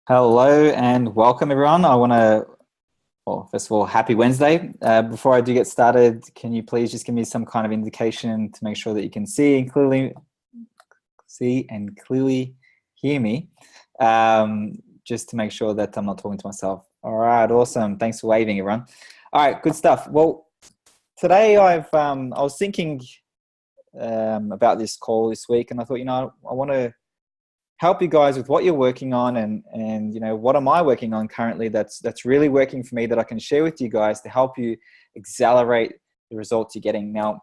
Hello and welcome, everyone. Well, first of all, happy Wednesday. Before I do get started, can you please just give me some kind of indication to make sure that you can see and clearly hear me, just to make sure that I'm not talking to myself. All right, awesome. Thanks for waving, everyone. All right, good stuff. Well, today I was thinking about this call this week, and I thought, I want to help you guys with what you're working on and what am I working on currently that's really working for me that I can share with you guys to help you accelerate the results you're getting. Now,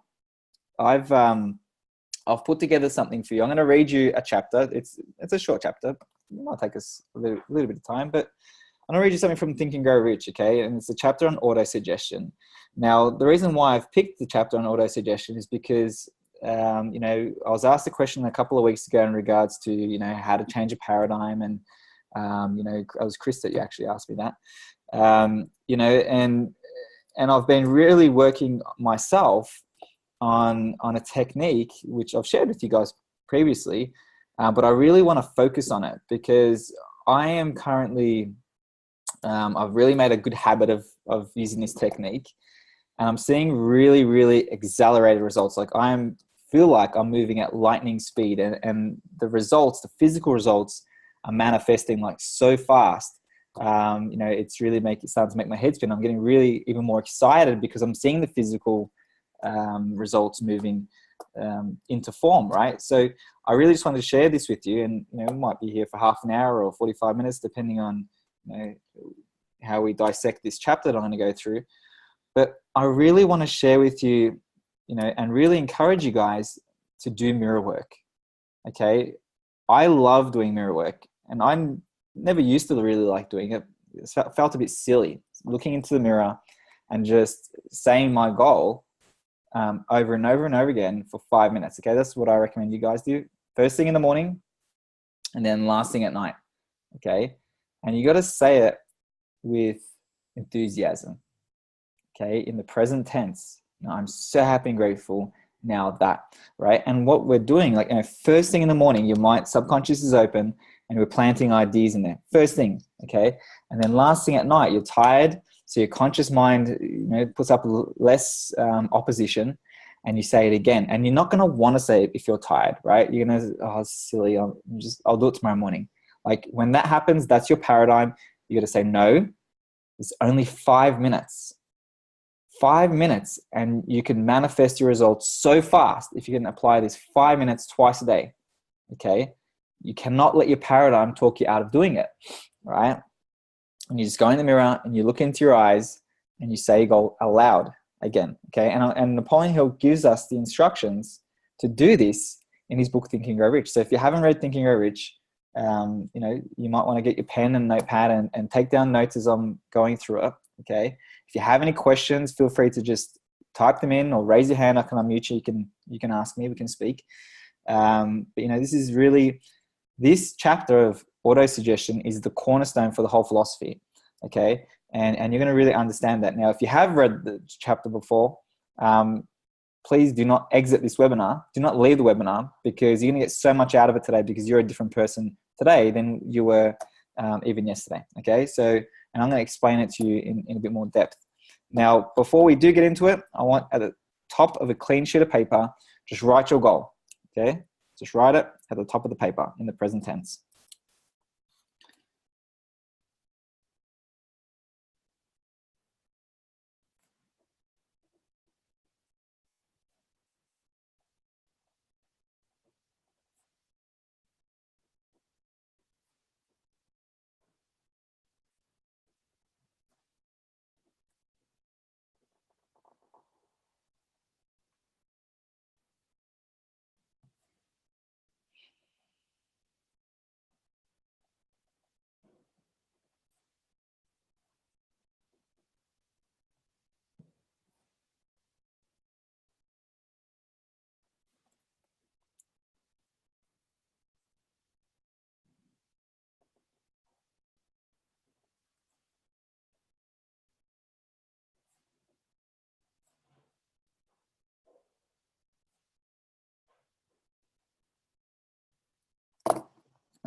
I've put together something for you. I'm going to read you a chapter. It's a short chapter. It might take us a little bit of time, but I'm going to read you something from Think and Grow Rich, okay? And it's a chapter on autosuggestion. Now, the reason why I've picked the chapter on autosuggestion is because I was asked a question a couple of weeks ago in regards to, how to change a paradigm. And, it was Chris that you actually asked me that, and I've been really working myself on a technique, which I've shared with you guys previously, but I really want to focus on it because I am currently, I've really made a good habit of using this technique, and I'm seeing really, really accelerated results. Like feel like I'm moving at lightning speed, and the results, the physical results, are manifesting like so fast. It's really starting to make my head spin. I'm getting really even more excited because I'm seeing the physical results moving into form, right? So I really just wanted to share this with you, and we might be here for half an hour or 45 minutes, depending on how we dissect this chapter that I'm going to go through. But I really want to share with you, and really encourage you guys to do mirror work. Okay. I love doing mirror work, and I never used to really like doing it. It felt a bit silly looking into the mirror and just saying my goal over and over and over again for 5 minutes. Okay. That's what I recommend you guys do. First thing in the morning and then last thing at night. Okay. And you got to say it with enthusiasm. Okay. In the present tense. I'm so happy and grateful now that, right? And what we're doing, like, first thing in the morning, your mind subconscious is open and we're planting ideas in there. First thing, okay? And then last thing at night, you're tired. So your conscious mind, puts up less opposition, and you say it again. And you're not going to want to say it if you're tired, right? You're going to, oh, silly. I'll do it tomorrow morning. Like when that happens, that's your paradigm. You got to say, no, it's only 5 minutes. 5 minutes, and you can manifest your results so fast if you can apply this 5 minutes twice a day. Okay. You cannot let your paradigm talk you out of doing it. Right. And you just go in the mirror and you look into your eyes and you say go aloud again. Okay. And Napoleon Hill gives us the instructions to do this in his book, Think and Grow Rich. So if you haven't read Think and Grow Rich, you might want to get your pen and notepad and take down notes as I'm going through it. Okay. If you have any questions, feel free to just type them in or raise your hand. I can unmute you. You can ask me. We can speak. This chapter of autosuggestion is the cornerstone for the whole philosophy. Okay, and you're going to really understand that. Now, if you have read the chapter before, please do not exit this webinar. Do not leave the webinar, because you're going to get so much out of it today because you're a different person today than you were even yesterday. Okay, so. And I'm going to explain it to you in a bit more depth. Now, before we do get into it, I want at the top of a clean sheet of paper, just write your goal. Okay? Just write it at the top of the paper in the present tense.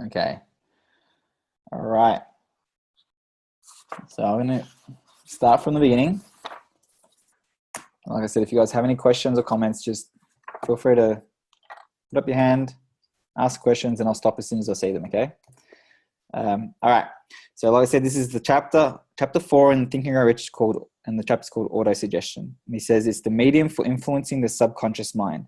Okay. All right. So I'm going to start from the beginning. Like I said, if you guys have any questions or comments, just feel free to put up your hand, ask questions, and I'll stop as soon as I see them, okay? All right. So like I said, this is the chapter 4 in Think and Grow Rich, and the chapter's called Autosuggestion. And he says it's the medium for influencing the subconscious mind.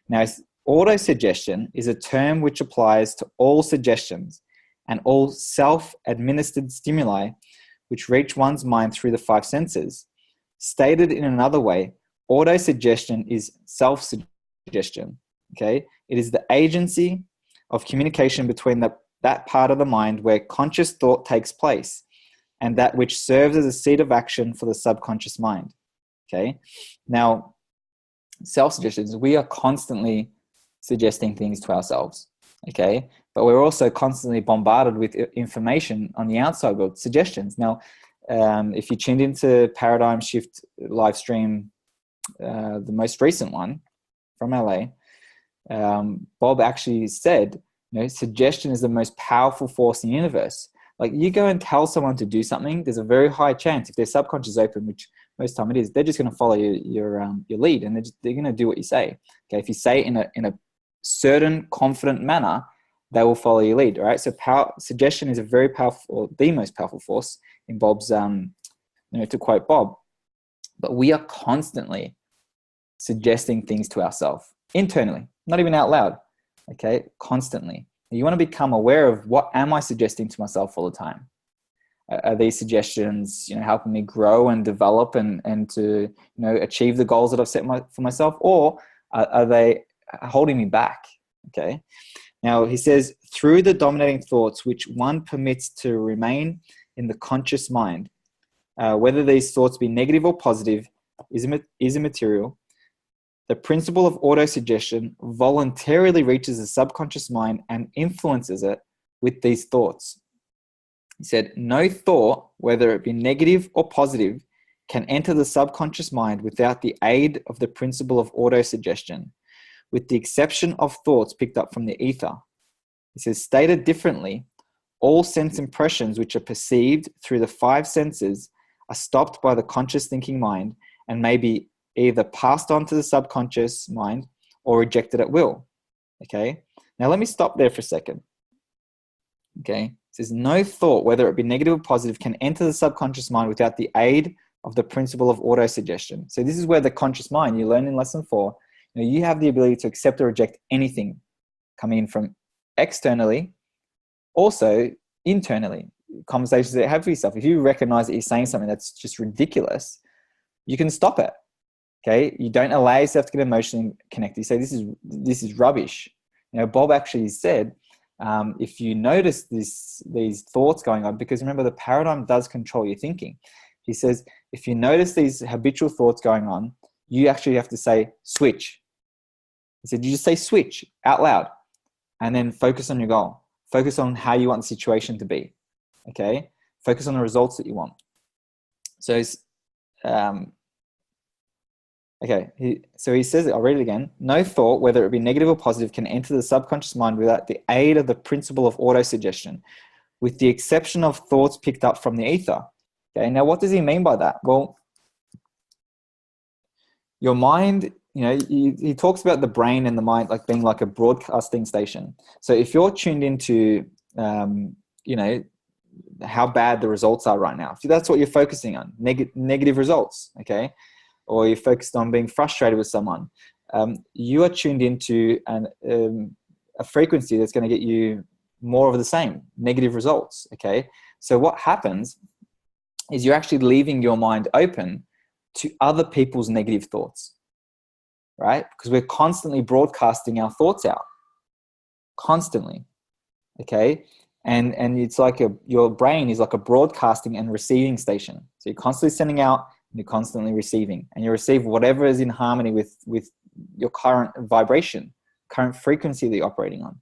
Now, autosuggestion is a term which applies to all suggestions and all self-administered stimuli which reach one's mind through the 5 senses. Stated in another way, autosuggestion is self-suggestion. Okay, it is the agency of communication between that part of the mind where conscious thought takes place and that which serves as a seat of action for the subconscious mind. Okay, now self-suggestions, we are constantly suggesting things to ourselves. Okay, but we're also constantly bombarded with information on the outside world, suggestions. Now, if you tuned into Paradigm Shift live stream, the most recent one from LA, Bob actually said, suggestion is the most powerful force in the universe. Like, you go and tell someone to do something, there's a very high chance, if their subconscious is open, which most time it is, they're just going to follow your lead, and they're going to do what you say. Okay, if you say it in a certain confident manner, they will follow your lead. All right. So suggestion is a very powerful, or the most powerful force in Bob's, to quote Bob. But we are constantly suggesting things to ourselves internally, not even out loud. Okay, constantly. You want to become aware of, what am I suggesting to myself all the time? Are these suggestions, helping me grow and develop and to, achieve the goals that I've set for myself, or are they holding me back? Okay. Now he says, through the dominating thoughts which one permits to remain in the conscious mind, whether these thoughts be negative or positive is immaterial. The principle of autosuggestion voluntarily reaches the subconscious mind and influences it with these thoughts. He said, no thought, whether it be negative or positive, can enter the subconscious mind without the aid of the principle of autosuggestion, with the exception of thoughts picked up from the ether. He says, stated differently, all sense impressions which are perceived through the 5 senses are stopped by the conscious thinking mind and may be either passed on to the subconscious mind or rejected at will. Okay. Now let me stop there for a second. Okay. It says, no thought, whether it be negative or positive, can enter the subconscious mind without the aid of the principle of autosuggestion. So this is where the conscious mind, you learn in lesson 4, you have the ability to accept or reject anything coming in from externally, also internally. Conversations that you have with yourself. If you recognize that you're saying something that's just ridiculous, you can stop it. Okay, you don't allow yourself to get emotionally connected. You say, this is rubbish. Bob actually said, if you notice these thoughts going on, because remember, the paradigm does control your thinking. He says, if you notice these habitual thoughts going on, you actually have to say switch. He said, you just say switch out loud, and then focus on your goal. Focus on how you want the situation to be. Okay, focus on the results that you want. So, so he says, I'll read it again. No thought, whether it be negative or positive, can enter the subconscious mind without the aid of the principle of autosuggestion, with the exception of thoughts picked up from the ether. Okay, now what does he mean by that? Well, your mind, he talks about the brain and the mind like being like a broadcasting station. So if you're tuned into, how bad the results are right now, if that's what you're focusing on, negative results, okay, or you're focused on being frustrated with someone, you are tuned into a frequency that's going to get you more of the same, negative results, okay? So what happens is you're actually leaving your mind open to other people's negative thoughts, right? Because we're constantly broadcasting our thoughts out, constantly, okay? And it's like your brain is like a broadcasting and receiving station. So you're constantly sending out, and you're constantly receiving, and you receive whatever is in harmony with your current vibration, current frequency that you're operating on.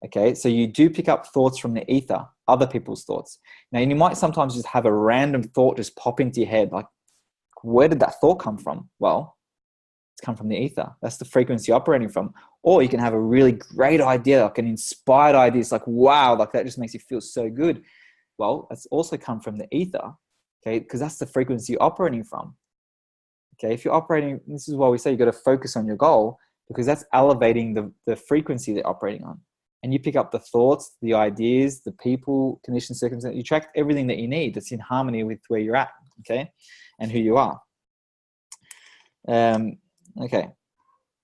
Okay, so you do pick up thoughts from the ether, other people's thoughts. Now, you might sometimes just have a random thought just pop into your head, like, where did that thought come from? Well, It's come from the ether. That's the frequency operating from. Or you can have a really great idea, like an inspired idea. It's like, wow, like that just makes you feel so good. Well, it's also come from the ether, okay? Because that's the frequency you're operating from. Okay, if you're operating, this is why we say you got to focus on your goal, because that's elevating the frequency they're operating on. And you pick up the thoughts, the ideas, the people, conditions, circumstances. You attract everything that you need that's in harmony with where you're at, okay, and who you are. Okay.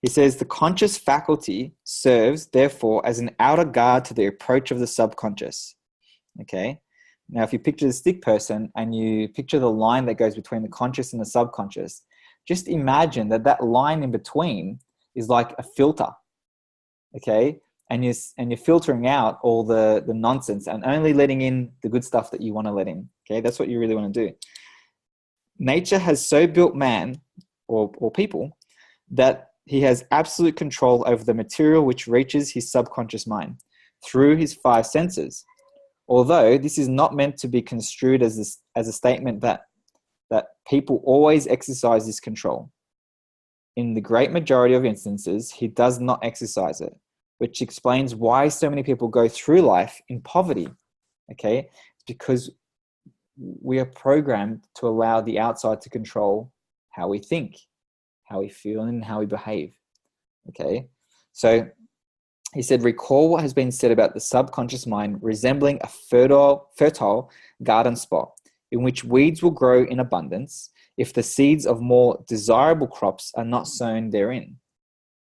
He says, the conscious faculty serves, therefore, as an outer guard to the approach of the subconscious. Okay. Now, if you picture the stick person and you picture the line that goes between the conscious and the subconscious, just imagine that that line in between is like a filter. Okay. And you're filtering out all the nonsense and only letting in the good stuff that you want to let in. Okay. That's what you really want to do. Nature has so built man or people that he has absolute control over the material which reaches his subconscious mind through his 5 senses. Although this is not meant to be construed as a statement that people always exercise this control. In the great majority of instances, he does not exercise it, which explains why so many people go through life in poverty. Okay? It's because we are programmed to allow the outside to control how we think, how we feel, and how we behave. Okay? So he said, recall what has been said about the subconscious mind resembling a fertile garden spot in which weeds will grow in abundance if the seeds of more desirable crops are not sown therein.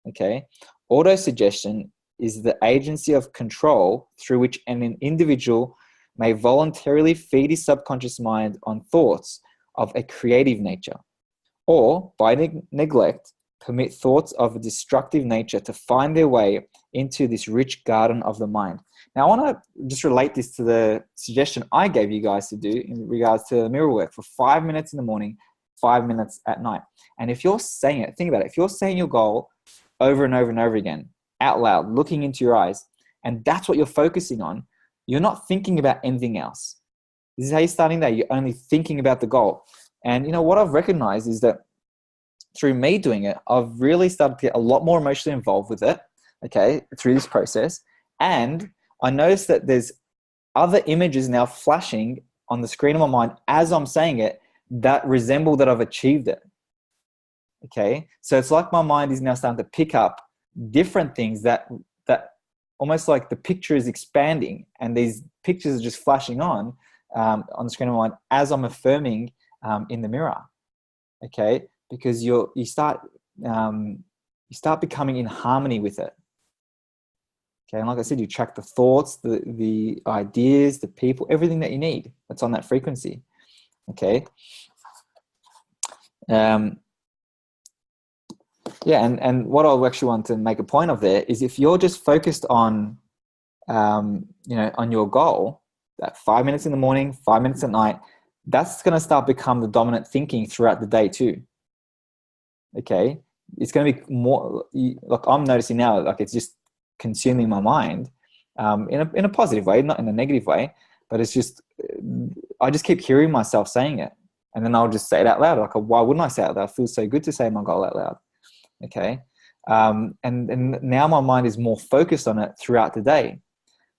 Okay? Autosuggestion is the agency of control through which an individual may voluntarily feed his subconscious mind on thoughts of a creative nature, or by neglect, permit thoughts of a destructive nature to find their way into this rich garden of the mind. Now, I want to just relate this to the suggestion I gave you guys to do in regards to mirror work for 5 minutes in the morning, 5 minutes at night. And if you're saying it, think about it. If you're saying your goal over and over and over again, out loud, looking into your eyes, and that's what you're focusing on, you're not thinking about anything else. This is how you're starting that. You're only thinking about the goal. And you know what I've recognized is that through me doing it, I've really started to get a lot more emotionally involved with it, okay, through this process. And I noticed that there's other images now flashing on the screen of my mind as I'm saying it that resemble that I've achieved it. Okay, so it's like my mind is now starting to pick up different things that almost like the picture is expanding and these pictures are just flashing on the screen of my mind as I'm affirming in the mirror. Okay, because you start becoming in harmony with it. Okay, and like I said, you track the thoughts, the ideas, the people, everything that you need that's on that frequency. Okay. Yeah, and what I actually want to make a point of there is if you're just focused on, on your goal, that 5 minutes in the morning, 5 minutes at night, that's going to start become the dominant thinking throughout the day too. Okay, it's going to be more like I'm noticing now, like it's just consuming my mind in a positive way, not in a negative way, but it's just I just keep hearing myself saying it, and then I'll just say it out loud. Like, why wouldn't I say it out loud? It feels so good to say my goal out loud. Okay, and now my mind is more focused on it throughout the day.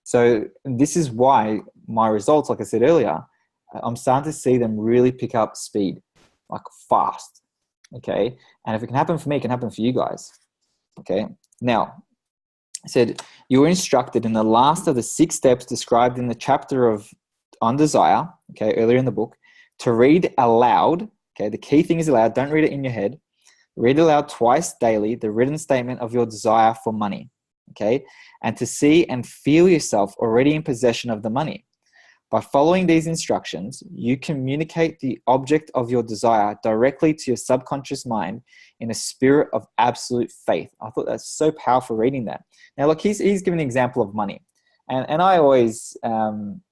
So this is why my results, like I said earlier, I'm starting to see them really pick up speed, like fast. Okay, and if it can happen for me, it can happen for you guys. Okay, now I said you were instructed in the last of the 6 steps described in the chapter on desire, okay, earlier in the book, to read aloud. Okay, the key thing is aloud. Don't read it in your head. Read aloud twice daily the written statement of your desire for money. Okay, and to see and feel yourself already in possession of the money. By following these instructions, you communicate the object of your desire directly to your subconscious mind in a spirit of absolute faith. I thought that's so powerful reading that. Now, look, he's given an example of money. And I always, depending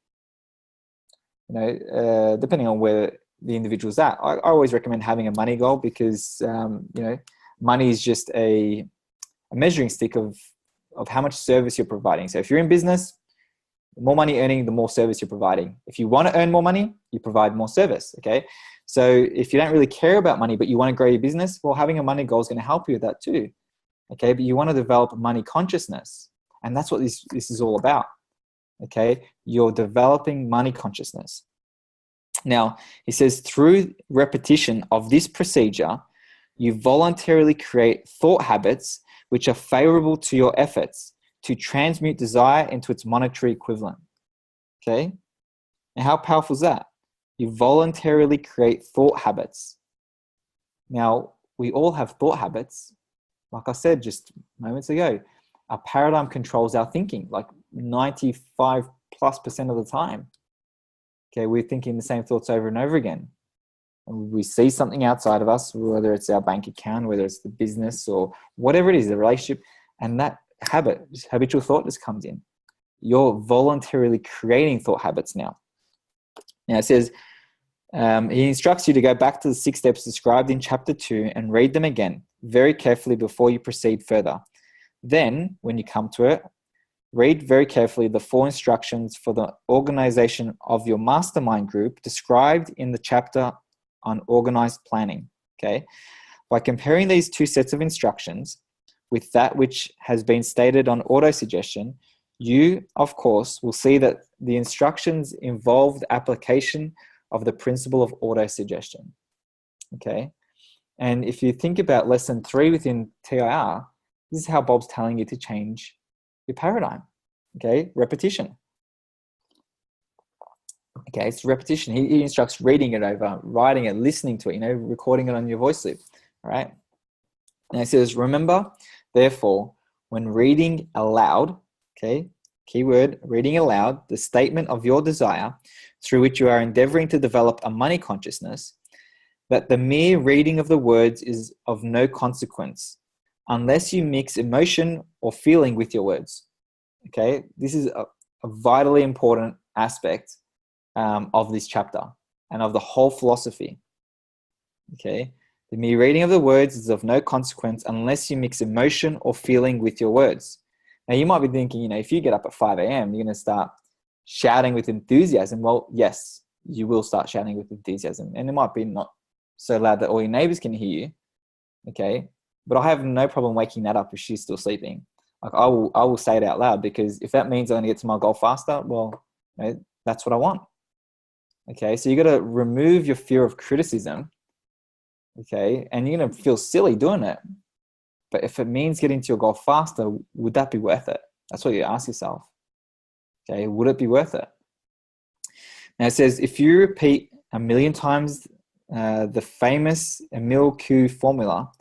on where the individual's at, I always recommend having a money goal because, money is just a measuring stick of how much service you're providing. So if you're in business, The more money earning, the more service you're providing. If you want to earn more money, you provide more service, okay? So if you don't really care about money, but you want to grow your business, well, having a money goal is going to help you with that too, okay? But you want to develop money consciousness, and that's what this is all about, okay? You're developing money consciousness. Now, he says, through repetition of this procedure, you voluntarily create thought habits which are favorable to your efforts to transmute desire into its monetary equivalent. Okay? And how powerful is that? You voluntarily create thought habits. Now, we all have thought habits. Like I said just moments ago, our paradigm controls our thinking, like 95+% of the time. Okay, we're thinking the same thoughts over and over again. And we see something outside of us, whether it's our bank account, whether it's the business or whatever it is, the relationship, and that habitual thought just comes in. You're voluntarily creating thought habits now. Now it says, he instructs you to go back to the 6 steps described in chapter 2 and read them again very carefully before you proceed further. Then, when you come to it, read very carefully the 4 instructions for the organization of your mastermind group described in the chapter on organized planning. Okay, by comparing these 2 sets of instructions with that which has been stated on autosuggestion, you, of course, will see that the instructions involve the application of the principle of autosuggestion. Okay, and if you think about lesson 3 within TIR, this is how Bob's telling you to change your paradigm. Okay, repetition. Okay, it's repetition. He instructs reading it over, writing it, listening to it, recording it on your voice loop. All right. And it says, remember, therefore, when reading aloud, okay, keyword, reading aloud, the statement of your desire through which you are endeavoring to develop a money consciousness, that the mere reading of the words is of no consequence unless you mix emotion or feeling with your words. Okay, this is a vitally important aspect of this chapter and of the whole philosophy. Okay, the mere reading of the words is of no consequence unless you mix emotion or feeling with your words. Now you might be thinking, if you get up at 5 a.m., you're going to start shouting with enthusiasm. Well, yes, you will start shouting with enthusiasm, and it might be not so loud that all your neighbors can hear you. Okay, but I have no problem waking that up if she's still sleeping. Like I will say it out loud, because if that means I'm going to get to my goal faster, well, that's what I want. Okay, so you got to remove your fear of criticism. Okay, and you're going to feel silly doing it. But if it means getting to your goal faster, would that be worth it? That's what you ask yourself. Okay, would it be worth it? Now it says, if you repeat 1,000,000 times the famous Emile Q formula,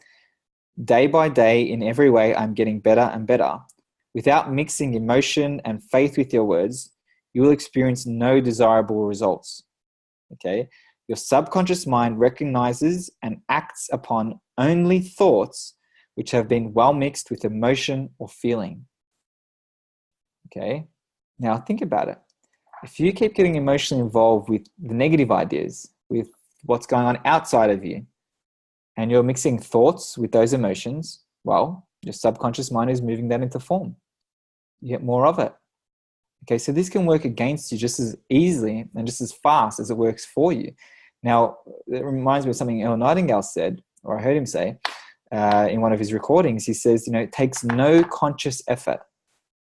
day by day, in every way, I'm getting better and better, without mixing emotion and faith with your words, you will experience no desirable results. Okay, your subconscious mind recognizes and acts upon only thoughts which have been well mixed with emotion or feeling. Okay, now think about it. If you keep getting emotionally involved with the negative ideas, with what's going on outside of you, and you're mixing thoughts with those emotions, well, your subconscious mind is moving that into form. You get more of it. Okay, so this can work against you just as easily and just as fast as it works for you. Now, it reminds me of something Earl Nightingale said, or I heard him say in one of his recordings. He says, it takes no conscious effort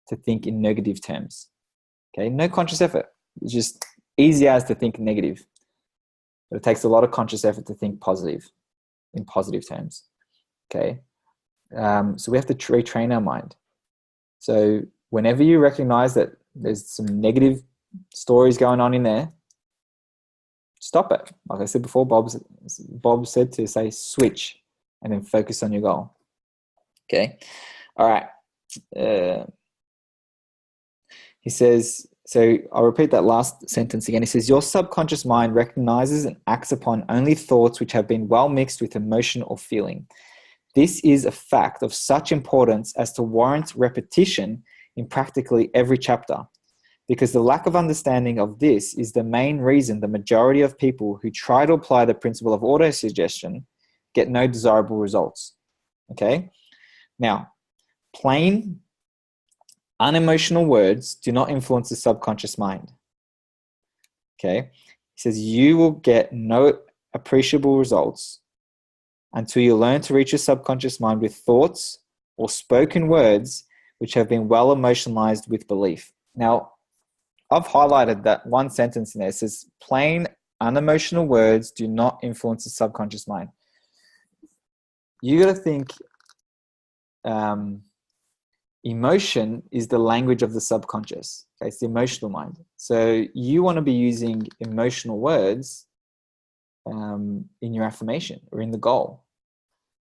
to think in negative terms. Okay, no conscious effort. It's just easy as to think negative. But it takes a lot of conscious effort to think positive, in positive terms. Okay, so we have to retrain our mind. So whenever you recognize that there's some negative stories going on in there, stop it. Like I said before, Bob said to say switch and then focus on your goal. Okay, all right. He says, so I'll repeat that last sentence again. He says, your subconscious mind recognizes and acts upon only thoughts which have been well mixed with emotion or feeling. This is a fact of such importance as to warrant repetition in practically every chapter, because the lack of understanding of this is the main reason the majority of people who try to apply the principle of autosuggestion get no desirable results. Okay? Now, plain, Unemotional words do not influence the subconscious mind. Okay. He says you will get no appreciable results until you learn to reach your subconscious mind with thoughts or spoken words which have been well emotionalized with belief. Now, I've highlighted that one sentence in there. It says, plain, unemotional words do not influence the subconscious mind. You got to think emotion is the language of the subconscious. Okay, it's the emotional mind. So you want to be using emotional words in your affirmation or in the goal.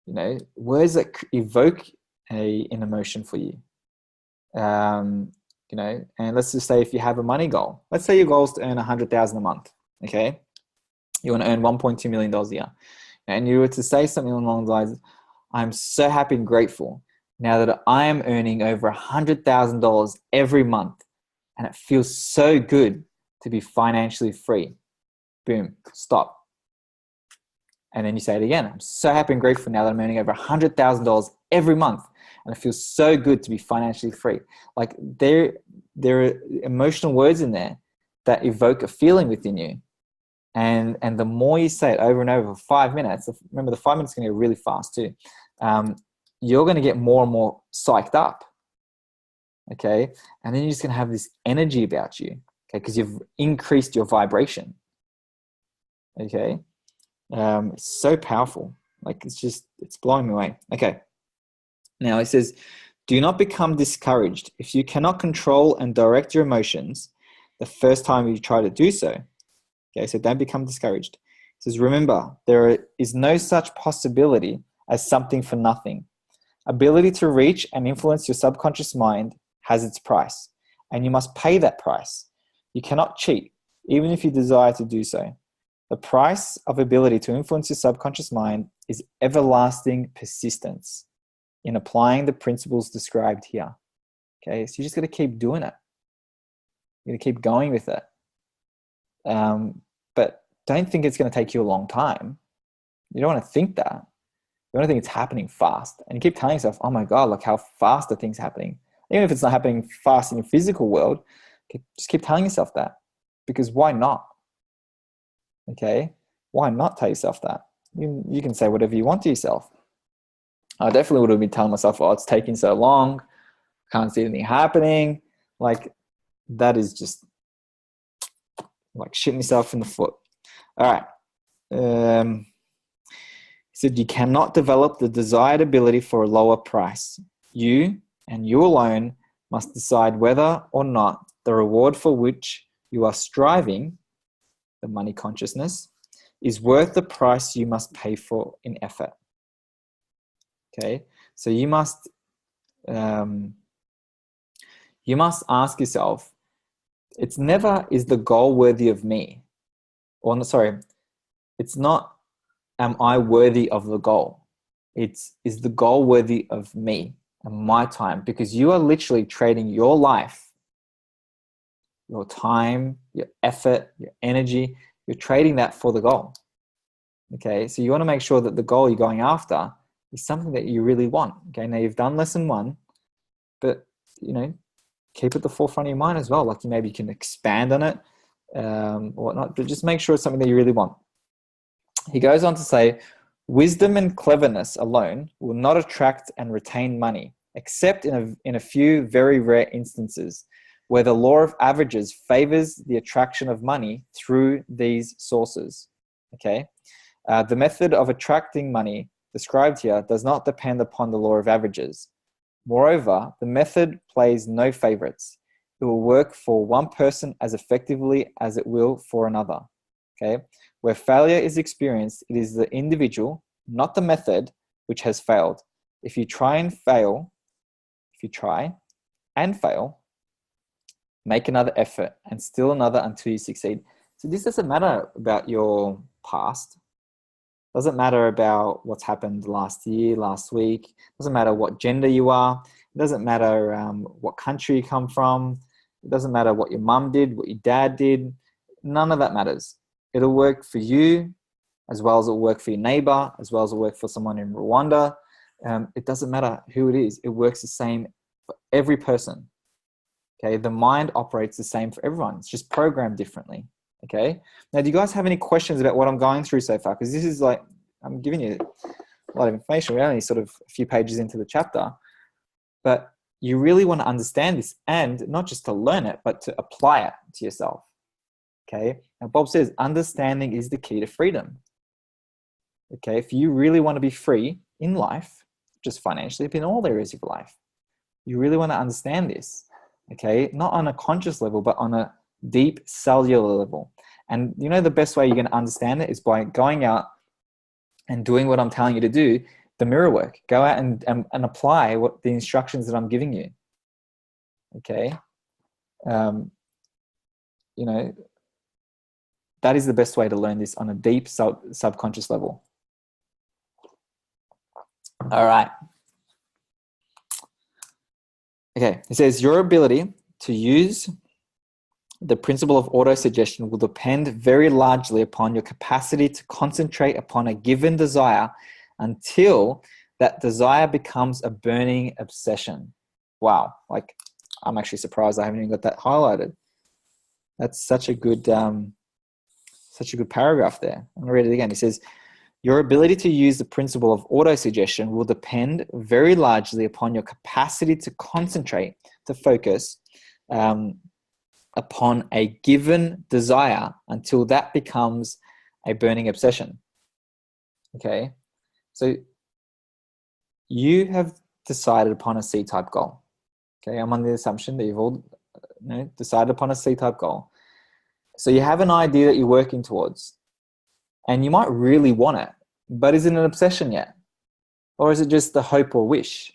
You know, words that evoke an emotion for you. You know, and let's just say if you have a money goal, let's say your goal is to earn $100,000 a month. Okay, you want to earn $1.2 million a year, and you were to say something along the lines, "I'm so happy and grateful now that I am earning over $100,000 every month, and it feels so good to be financially free." Boom, stop. And then you say it again. "I'm so happy and grateful now that I'm earning over $100,000 every month, and it feels so good to be financially free." Like there are emotional words in there that evoke a feeling within you. And the more you say it over and over for 5 minutes, remember the 5 minutes is going to go really fast too. You're going to get more and more psyched up. Okay. And then you're just going to have this energy about you. Okay. Because you've increased your vibration. Okay. It's so powerful. Like it's blowing me away. Okay. Now it says, do not become discouraged if you cannot control and direct your emotions the first time you try to do so. Okay, so don't become discouraged. It says, remember, there is no such possibility as something for nothing. Ability to reach and influence your subconscious mind has its price, and you must pay that price. You cannot cheat, even if you desire to do so. The price of ability to influence your subconscious mind is everlasting persistence in applying the principles described here. Okay, so you just got to keep doing it. You're going to keep going with it. But don't think it's going to take you a long time. You don't want to think that. You want to think it's happening fast. And you keep telling yourself, oh my God, look how fast are things happening. Even if it's not happening fast in your physical world, just keep telling yourself that. Because why not? Okay? Why not tell yourself that? You can say whatever you want to yourself. I definitely would have been telling myself, oh, it's taking so long. Can't see anything happening. Like, that is just like shooting yourself in the foot. All right. He said, you cannot develop the desired ability for a lower price. You and you alone must decide whether or not the reward for which you are striving, the money consciousness, is worth the price you must pay for in effort. Okay, so you must ask yourself, it's never, is the goal worthy of me? Or sorry, it's not, am I worthy of the goal? It's, is the goal worthy of me and my time? Because you are literally trading your life, your time, your effort, your energy, you're trading that for the goal. Okay, so you want to make sure that the goal you're going after is something that you really want. Okay, now you've done lesson 1, but you know, keep it at the forefront of your mind as well. Like maybe you can expand on it or whatnot, but just make sure it's something that you really want. He goes on to say, wisdom and cleverness alone will not attract and retain money, except in a few very rare instances where the law of averages favors the attraction of money through these sources. Okay, the method of attracting money described here does not depend upon the law of averages. Moreover, the method plays no favorites. It will work for one person as effectively as it will for another. Okay, where failure is experienced, it is the individual, not the method, which has failed. If you try and fail, make another effort and still another until you succeed. So this doesn't matter about your past. Doesn't matter about what's happened last year, last week. Doesn't matter what gender you are. It doesn't matter what country you come from. It doesn't matter what your mum did, what your dad did. None of that matters. It'll work for you as well as it'll work for your neighbor, as well as it'll work for someone in Rwanda. It doesn't matter who it is. It works the same for every person. Okay, the mind operates the same for everyone. It's just programmed differently. Okay, now do you guys have any questions about what I'm going through so far? Because this is like, I'm giving you a lot of information. We're only sort of a few pages into the chapter, but you really want to understand this, and not just to learn it, but to apply it to yourself. Okay, now Bob says understanding is the key to freedom. Okay, if you really want to be free in life, just financially, but in all areas of life, you really want to understand this. Okay, not on a conscious level, but on a deep cellular level. And you know, the best way you're going to understand it is by going out and doing what I'm telling you to do, the mirror work. Go out and apply what the instructions that I'm giving you. Okay, you know, that is the best way to learn this on a deep subconscious level. All right. Okay, it says your ability to use the principle of autosuggestion will depend very largely upon your capacity to concentrate upon a given desire until that desire becomes a burning obsession. Wow, like I'm actually surprised I haven't even got that highlighted. That's such a good paragraph there. I'm gonna read it again. It says, your ability to use the principle of autosuggestion will depend very largely upon your capacity to concentrate, to focus upon a given desire until that becomes a burning obsession. Okay, so you have decided upon a C-type goal. Okay, I'm on the assumption that you've all decided upon a C-type goal. So you have an idea that you're working towards, and you might really want it, but is it an obsession yet? Or is it just the hope or wish?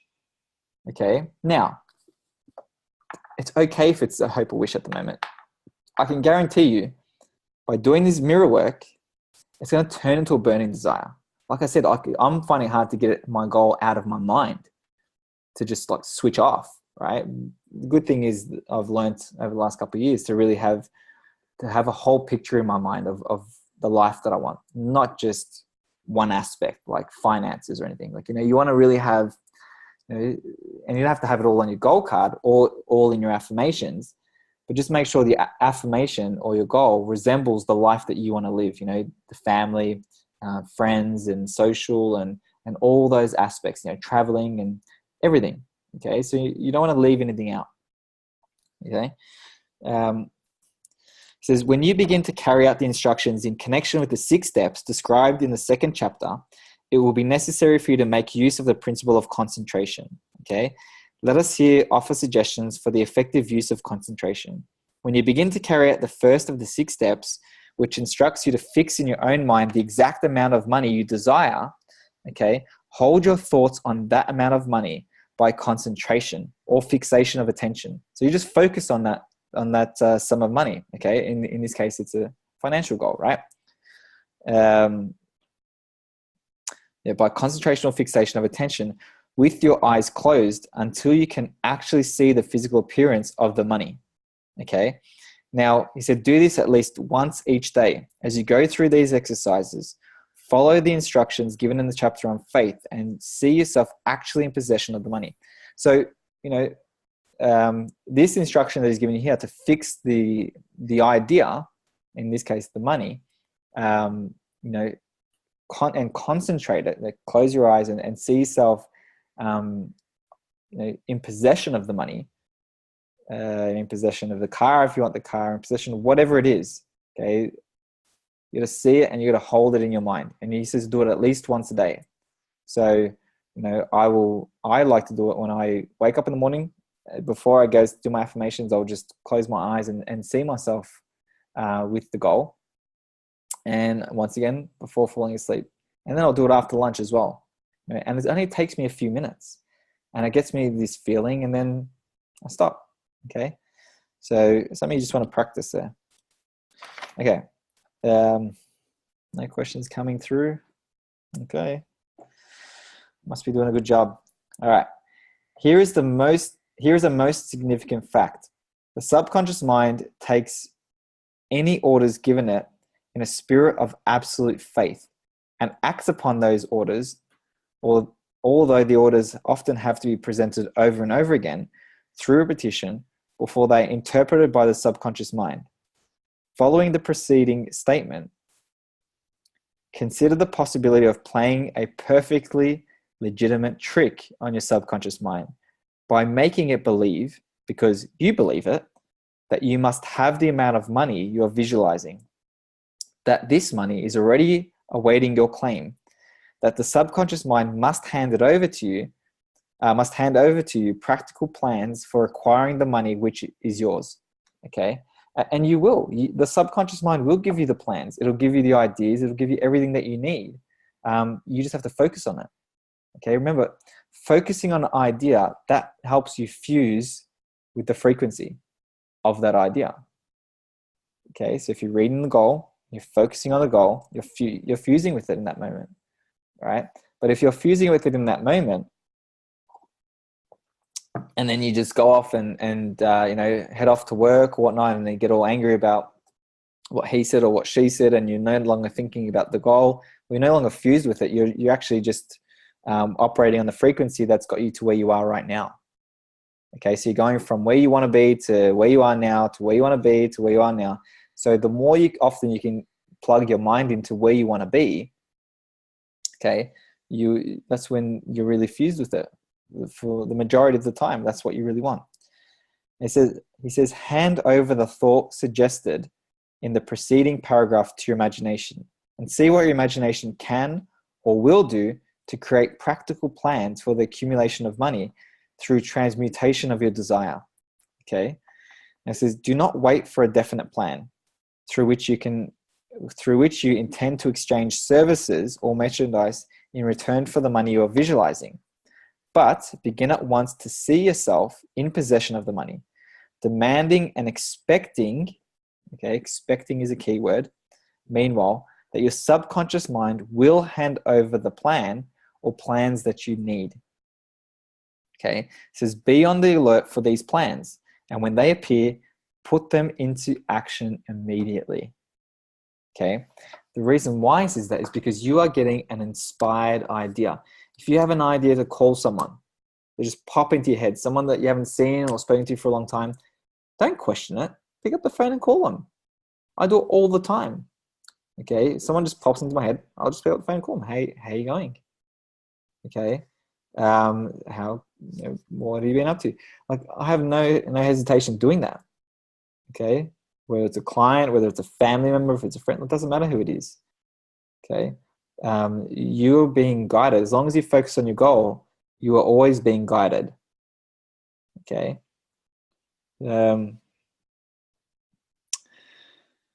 Okay, now, it's okay if it's a hope or wish at the moment. I can guarantee you, by doing this mirror work, it's going to turn into a burning desire. Like I said, I'm finding it hard to get my goal out of my mind, to just like switch off, right? The good thing is I've learned over the last couple of years to really have a whole picture in my mind of the life that I want, not just one aspect like finances or anything. Like, you want to really have, and you don't have to have it all on your goal card or all in your affirmations, but just make sure the affirmation or your goal resembles the life that you want to live, the family, friends and social and all those aspects, traveling and everything. Okay. So you don't want to leave anything out. Okay. It says, when you begin to carry out the instructions in connection with the 6 steps described in the 2nd chapter, it will be necessary for you to make use of the principle of concentration. Okay. Let us here offer suggestions for the effective use of concentration. When you begin to carry out the first of the 6 steps, which instructs you to fix in your own mind the exact amount of money you desire, okay, hold your thoughts on that amount of money by concentration or fixation of attention. So you just focus on that sum of money. Okay, in this case, it's a financial goal, right? By concentration or fixation of attention with your eyes closed until you can actually see the physical appearance of the money. Okay. Now, he said, do this at least once each day. As you go through these exercises, follow the instructions given in the chapter on faith and see yourself actually in possession of the money. So, this instruction that he's given you here to fix the idea, in this case, the money, and concentrate it, like close your eyes and see yourself, in possession of the money, in possession of the car, if you want the car, in possession of whatever it is. Okay. You got to see it and you got to hold it in your mind. And he says, do it at least once a day. So, I like to do it when I wake up in the morning. Before I go do my affirmations, I'll just close my eyes and see myself with the goal. And once again, before falling asleep. And then I'll do it after lunch as well. And it only takes me a few minutes. And it gets me this feeling and then I stop. Okay. So something you just want to practice there. Okay. No questions coming through. Okay. Must be doing a good job. All right. Here is a most significant fact. The subconscious mind takes any orders given it in a spirit of absolute faith and acts upon those orders, although the orders often have to be presented over and over again through repetition before they are interpreted by the subconscious mind. Following the preceding statement, consider the possibility of playing a perfectly legitimate trick on your subconscious mind by making it believe, because you believe it, that you must have the amount of money you're visualizing, that this money is already awaiting your claim, that the subconscious mind must hand over to you practical plans for acquiring the money which is yours. Okay, and you will. The subconscious mind will give you the plans. It'll give you the ideas. It'll give you everything that you need. You just have to focus on it. Okay, remember, focusing on an idea, that helps you fuse with the frequency of that idea. Okay, so if you're reading the goal, you're focusing on the goal, you're fusing with it in that moment, right? But if you're fusing with it in that moment, and then you just go off and head off to work or whatnot, and then get all angry about what he said or what she said, and you're no longer thinking about the goal, you're no longer fused with it. You're actually just operating on the frequency that's got you to where you are right now. Okay, so you're going from where you want to be to where you are now, to where you want to be to where you are now. So the more often you can plug your mind into where you want to be, okay, that's when you're really fused with it. For the majority of the time, that's what you really want. He says, hand over the thought suggested in the preceding paragraph to your imagination and see what your imagination can or will do to create practical plans for the accumulation of money through transmutation of your desire. Okay. And it says, do not wait for a definite plan through which you intend to exchange services or merchandise in return for the money you are visualizing. But begin at once to see yourself in possession of the money, demanding and expecting, okay, expecting is a key word, meanwhile, that your subconscious mind will hand over the plan or plans that you need. Okay, it says, be on the alert for these plans, and when they appear, put them into action immediately. Okay, the reason why is that is because you are getting an inspired idea. If you have an idea to call someone, they just pop into your head, someone that you haven't seen or spoken to for a long time, don't question it. Pick up the phone and call them. I do it all the time. Okay, someone just pops into my head, I'll just pick up the phone and call them. Hey, how are you going? Okay, what have you been up to? Like, I have no hesitation doing that. Okay, whether it's a client, whether it's a family member, if it's a friend, it doesn't matter who it is. Okay, you're being guided. As long as you focus on your goal, you are always being guided. Okay.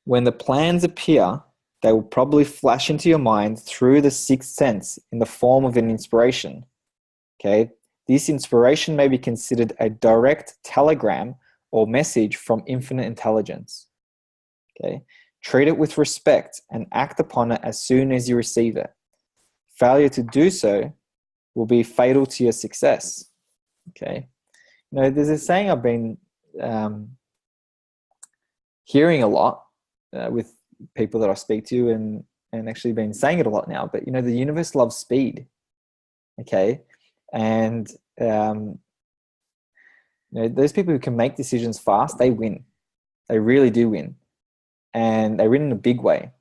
When the plans appear, they will probably flash into your mind through the sixth sense in the form of an inspiration. Okay. This inspiration may be considered a direct telegram or message from infinite intelligence. Okay. Treat it with respect and act upon it as soon as you receive it. Failure to do so will be fatal to your success. Okay. You know, there's a saying I've been hearing a lot with people that I speak to, and actually been saying it a lot now, but you know, the universe loves speed. Okay. And you know, those people who can make decisions fast, they win. They really do win. And they win in a big way.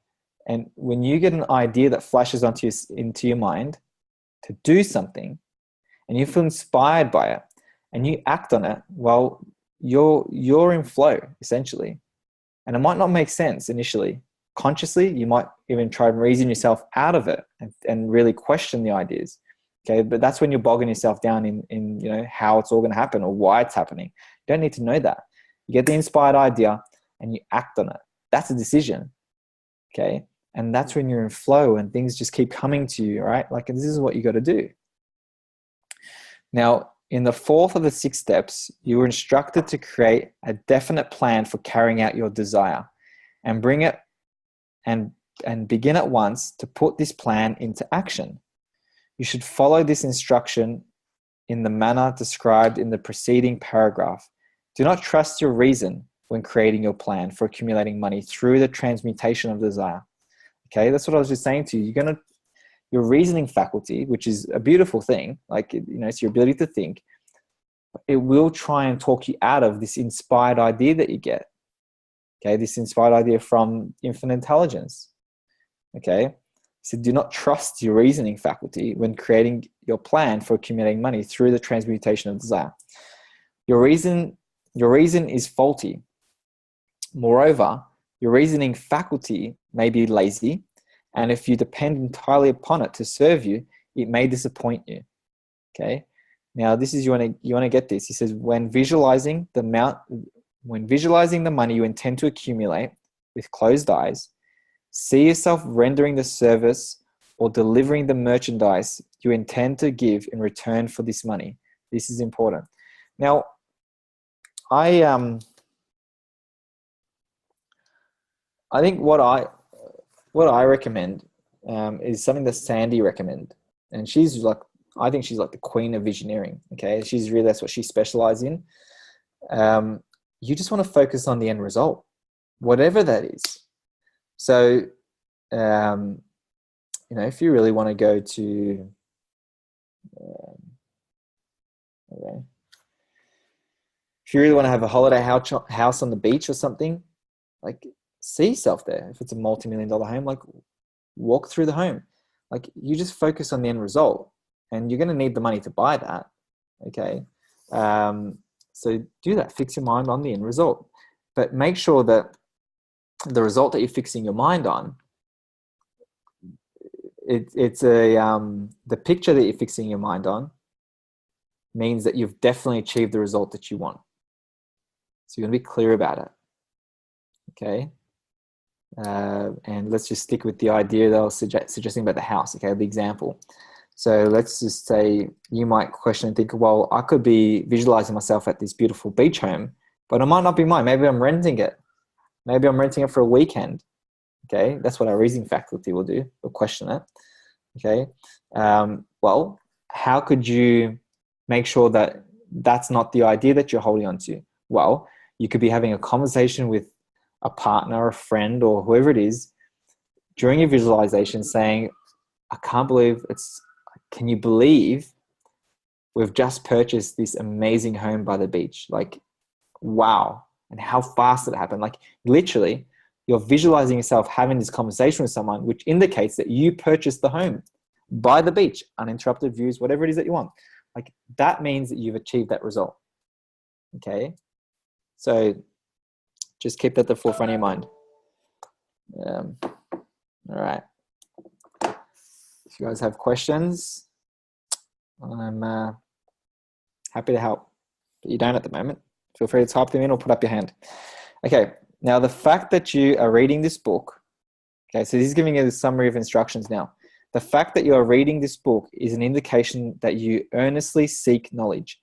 And when you get an idea that flashes into your mind to do something, and you feel inspired by it, and you act on it, well, you're in flow, essentially. And it might not make sense initially. Consciously, you might even try and reason yourself out of it and really question the ideas. Okay, but that's when you're bogging yourself down in you know, how it's all going to happen or why it's happening. You don't need to know that. You get the inspired idea and you act on it. That's a decision. Okay, and that's when you're in flow and things just keep coming to you, right? Like, this is what you got to do. Now, in the fourth of the 6 steps, you were instructed to create a definite plan for carrying out your desire and bring it and begin at once to put this plan into action. You should follow this instruction in the manner described in the preceding paragraph. Do not trust your reason when creating your plan for accumulating money through the transmutation of desire. Okay, that's what I was just saying to you. Your reasoning faculty, which is a beautiful thing, like, you know, it's your ability to think. it will try and talk you out of this inspired idea that you get. Okay, this inspired idea from infinite intelligence. Okay, so do not trust your reasoning faculty when creating your plan for accumulating money through the transmutation of desire. Your reason is faulty. Moreover, your reasoning faculty may be lazy, and if you depend entirely upon it to serve you, it may disappoint you. Okay. Now, this is you want to get this. He says, when visualizing the money you intend to accumulate with closed eyes, see yourself rendering the service or delivering the merchandise you intend to give in return for this money. This is important. Now, I think what I recommend is something that Sandy recommended, and I think she's like the queen of visioneering. Okay, that's what she specializes in. You just want to focus on the end result, whatever that is. So, if you really want to go to, if you really want to have a holiday house on the beach or something, like, see yourself there. If it's a multi-million-dollar home, like, walk through the home. Like, you just focus on the end result, and you're going to need the money to buy that. Okay. So do that. Fix your mind on the end result, but make sure that the result that you're fixing your mind on, the picture that you're fixing your mind on means that you've definitely achieved the result that you want. So you're going to be clear about it. Okay. And let's just stick with the idea that I was suggesting about the house. Okay. The example. So let's just say you might question and think, well, I could be visualizing myself at this beautiful beach home, but it might not be mine. Maybe I'm renting it. Maybe I'm renting it for a weekend. Okay. That's what our reasoning faculty will do. We'll question it. Okay. Well, how could you make sure that that's not the idea that you're holding on to? Well, you could be having a conversation with a partner, a friend, or whoever it is during your visualization saying, can you believe we've just purchased this amazing home by the beach? Like, wow. And how fast did it happen? Like, literally, you're visualizing yourself having this conversation with someone, which indicates that you purchased the home by the beach, uninterrupted views, whatever it is that you want. Like, that means that you've achieved that result. Okay. So just keep that at the forefront of your mind. All right. If you guys have questions, I'm happy to help. But you don't at the moment. Feel free to type them in or put up your hand. Okay. Now, the fact that you are reading this book, okay, so this is giving you the summary of instructions now. The fact that you are reading this book is an indication that you earnestly seek knowledge.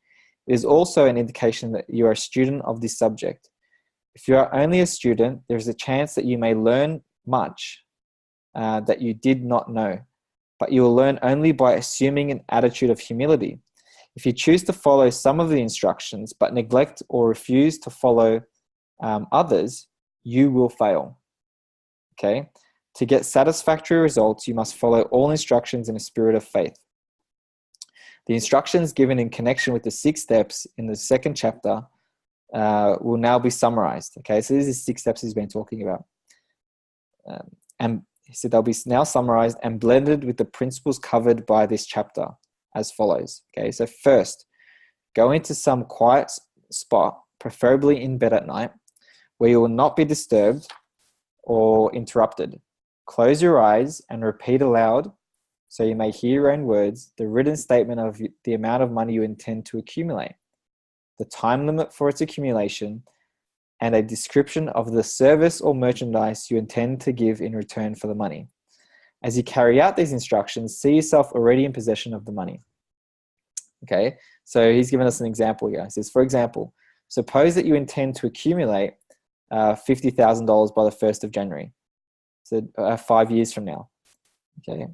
It is also an indication that you are a student of this subject. If you are only a student, there is a chance that you may learn much that you did not know, but you will learn only by assuming an attitude of humility. If you choose to follow some of the instructions but neglect or refuse to follow others, you will fail. Okay? To get satisfactory results, you must follow all instructions in a spirit of faith. The instructions given in connection with the 6 steps in the 2nd chapter will now be summarized. Okay, so these are 6 steps he's been talking about. And he said they'll be now summarized and blended with the principles covered by this chapter as follows. Okay, so first, go into some quiet spot, preferably in bed at night, where you will not be disturbed or interrupted. Close your eyes and repeat aloud, so you may hear your own words, the written statement of the amount of money you intend to accumulate, the time limit for its accumulation, and a description of the service or merchandise you intend to give in return for the money. As you carry out these instructions, see yourself already in possession of the money. Okay, so he's given us an example here. He says, for example, suppose that you intend to accumulate $50,000 by the 1st of January, so 5 years from now. Okay,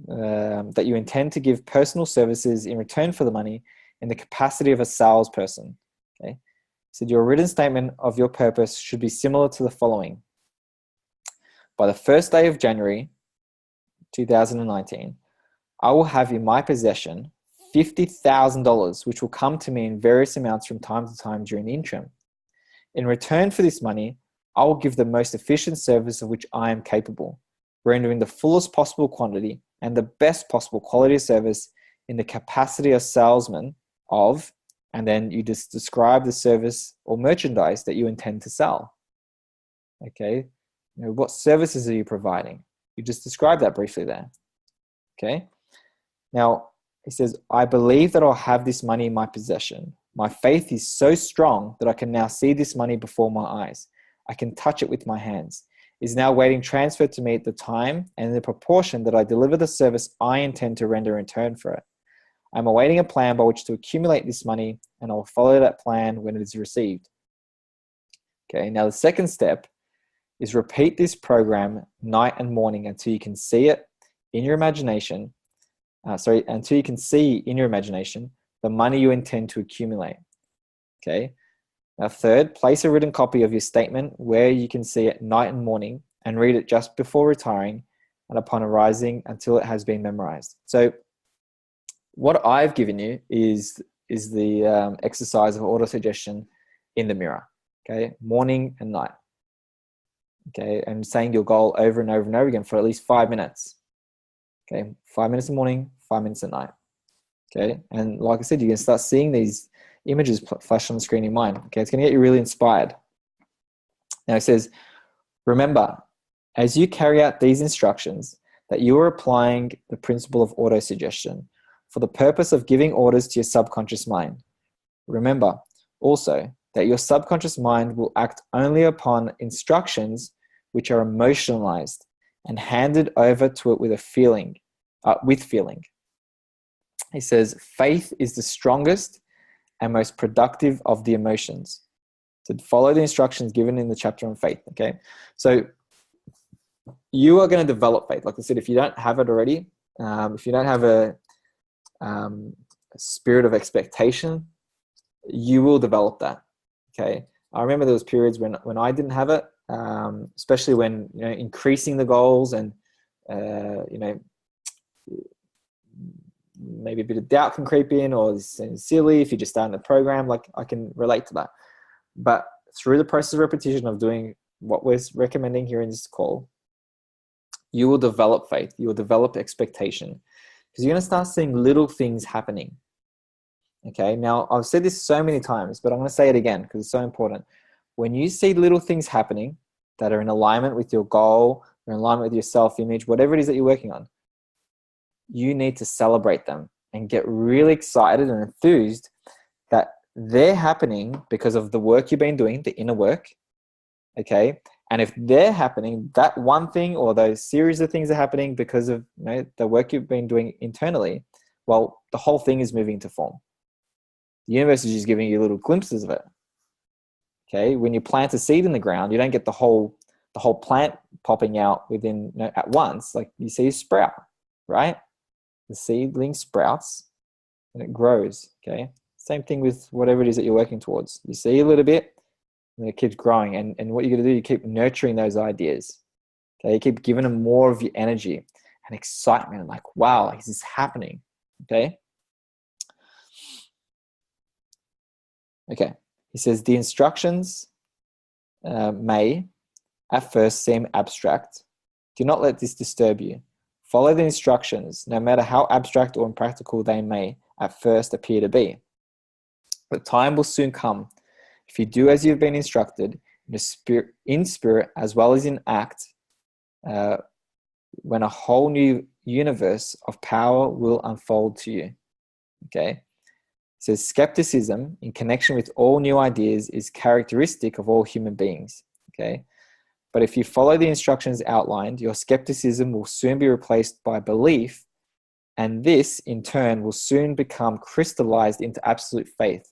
that you intend to give personal services in return for the money in the capacity of a salesperson. Okay, so your written statement of your purpose should be similar to the following. By the 1st day of January 2019, I will have in my possession $50,000, which will come to me in various amounts from time to time during the interim. In return for this money, I will give the most efficient service of which I am capable, rendering the fullest possible quantity and the best possible quality of service in the capacity of salesman of, and then you just describe the service or merchandise that you intend to sell. Okay, what services are you providing? You just describe that briefly there. Okay, now he says, I believe that I'll have this money in my possession. My faith is so strong that I can now see this money before my eyes. I can touch it with my hands. It is now waiting transferred to me at the time and in the proportion that I deliver the service I intend to render in return for it. I'm awaiting a plan by which to accumulate this money, and I will follow that plan when it is received. Okay, now the second step is repeat this program night and morning until you can see it in your imagination. Until you can see in your imagination the money you intend to accumulate. Okay. Now, third, place a written copy of your statement where you can see it night and morning and read it just before retiring and upon arising until it has been memorized. So what I've given you is the exercise of autosuggestion in the mirror, okay, morning and night, okay, and saying your goal over and over and over again for at least 5 minutes, okay, 5 minutes in the morning, 5 minutes at night, okay, and like I said, you're going to start seeing these images flash on the screen in your mind, okay, it's going to get you really inspired. Now it says, remember, as you carry out these instructions, that you are applying the principle of autosuggestion for the purpose of giving orders to your subconscious mind. Remember also that your subconscious mind will act only upon instructions which are emotionalized and handed over to it with feeling. He says, faith is the strongest and most productive of the emotions. So follow the instructions given in the chapter on faith, okay? So you are going to develop faith. Like I said, if you don't have it already, if you don't have a spirit of expectation, you will develop that, okay? I remember there was periods when I didn't have it, especially when, increasing the goals and, maybe a bit of doubt can creep in, or it's silly if you're just starting the program. Like, I can relate to that. But through the process of repetition of doing what we're recommending here in this call, you will develop faith. You will develop expectation, because you're going to start seeing little things happening. Okay. Now, I've said this so many times, but I'm going to say it again because it's so important. When you see little things happening that are in alignment with your goal, or in alignment with your self-image, whatever it is that you're working on, you need to celebrate them and get really excited and enthused that they're happening because of the work you've been doing, the inner work, okay? And if they're happening, that one thing or those series of things are happening because of the work you've been doing internally, well, the whole thing is moving to form. The universe is just giving you little glimpses of it, okay? When you plant a seed in the ground, you don't get the whole plant popping out within at once. Like, you see a sprout, right? The seedling sprouts and it grows, okay? Same thing with whatever it is that you're working towards. You see a little bit and it keeps growing. And what you're going to do, you keep nurturing those ideas, okay? You keep giving them more of your energy and excitement. Like, wow, is this happening, okay? Okay, he says, the instructions may at first seem abstract. Do not let this disturb you. Follow the instructions, no matter how abstract or impractical they may at first appear to be. The time will soon come, if you do as you've been instructed, in spirit as well as in act, when a whole new universe of power will unfold to you. Okay? It says, skepticism in connection with all new ideas is characteristic of all human beings. Okay? But if you follow the instructions outlined, your skepticism will soon be replaced by belief, and this, in turn, will soon become crystallized into absolute faith.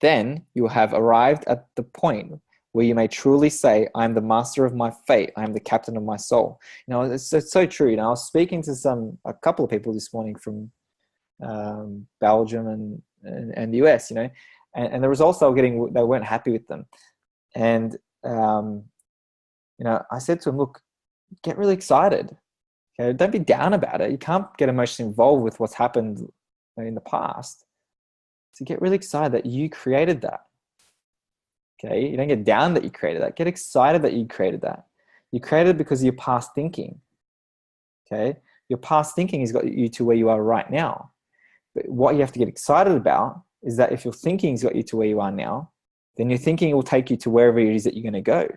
Then you will have arrived at the point where you may truly say, I am the master of my fate. I am the captain of my soul. It's so true. I was speaking to a couple of people this morning from Belgium and the US, and the results they were getting, they weren't happy with them. And I said to him, look, get really excited. Okay, don't be down about it. You can't get emotionally involved with what's happened in the past. So get really excited that you created that. Okay, you don't get down that you created that. Get excited that you created that. You created it because of your past thinking. Okay, your past thinking has got you to where you are right now. But what you have to get excited about is that if your thinking's got you to where you are now, then your thinking will take you to wherever it is that you're going to go.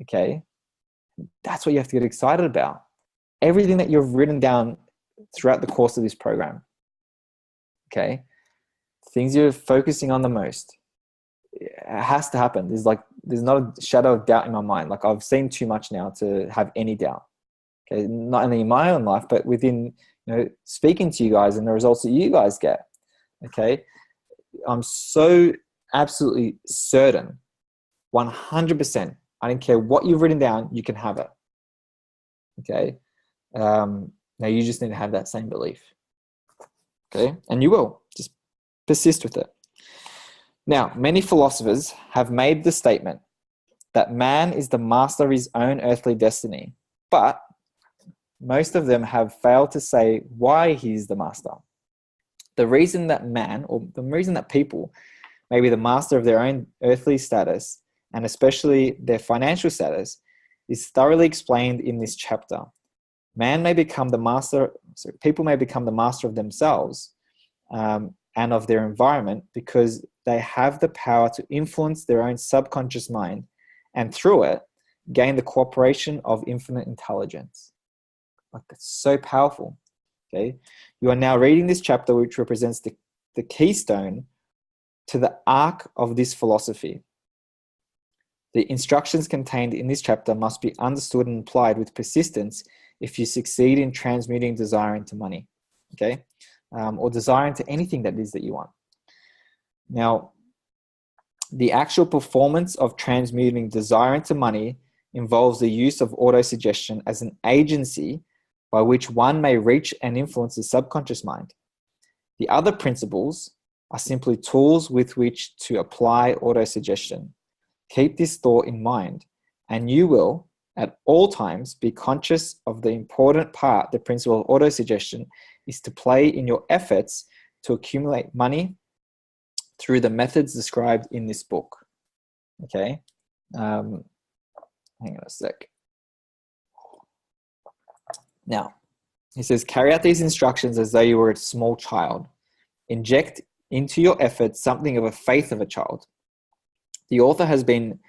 Okay, that's what you have to get excited about. Everything that you've written down throughout the course of this program. Okay, things you're focusing on the most. It has to happen. There's not a shadow of doubt in my mind. Like, I've seen too much now to have any doubt. Okay, not only in my own life, but within, speaking to you guys and the results that you guys get. Okay, I'm so absolutely certain, 100%. I don't care what you've written down, you can have it. Okay, now you just need to have that same belief. Okay, and you will. Just persist with it. Now, many philosophers have made the statement that man is the master of his own earthly destiny, but most of them have failed to say why he's the master. The reason that man, or the reason that people may be the master of their own earthly status, and especially their financial status, is thoroughly explained in this chapter. Man may become the master, people may become the master of themselves and of their environment because they have the power to influence their own subconscious mind and through it gain the cooperation of infinite intelligence. Like, that's so powerful. Okay, you are now reading this chapter, which represents the keystone to the arc of this philosophy. The instructions contained in this chapter must be understood and applied with persistence if you succeed in transmuting desire into money, okay, or desire into anything that it is that you want. Now, the actual performance of transmuting desire into money involves the use of autosuggestion as an agency by which one may reach and influence the subconscious mind. The other principles are simply tools with which to apply autosuggestion. Keep this thought in mind, and you will, at all times, be conscious of the important part the principle of autosuggestion is to play in your efforts to accumulate money through the methods described in this book. Okay, hang on a sec. Now, he says, carry out these instructions as though you were a small child. Inject into your efforts something of a faith of a child. The author has been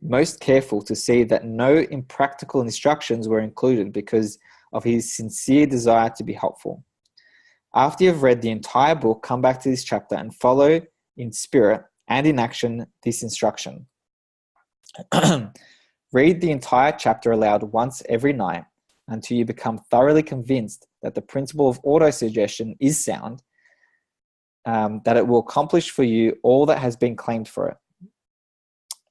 most careful to see that no impractical instructions were included because of his sincere desire to be helpful. After you've read the entire book, come back to this chapter and follow in spirit and in action this instruction. Read the entire chapter aloud once every night until you become thoroughly convinced that the principle of autosuggestion is sound, that it will accomplish for you all that has been claimed for it.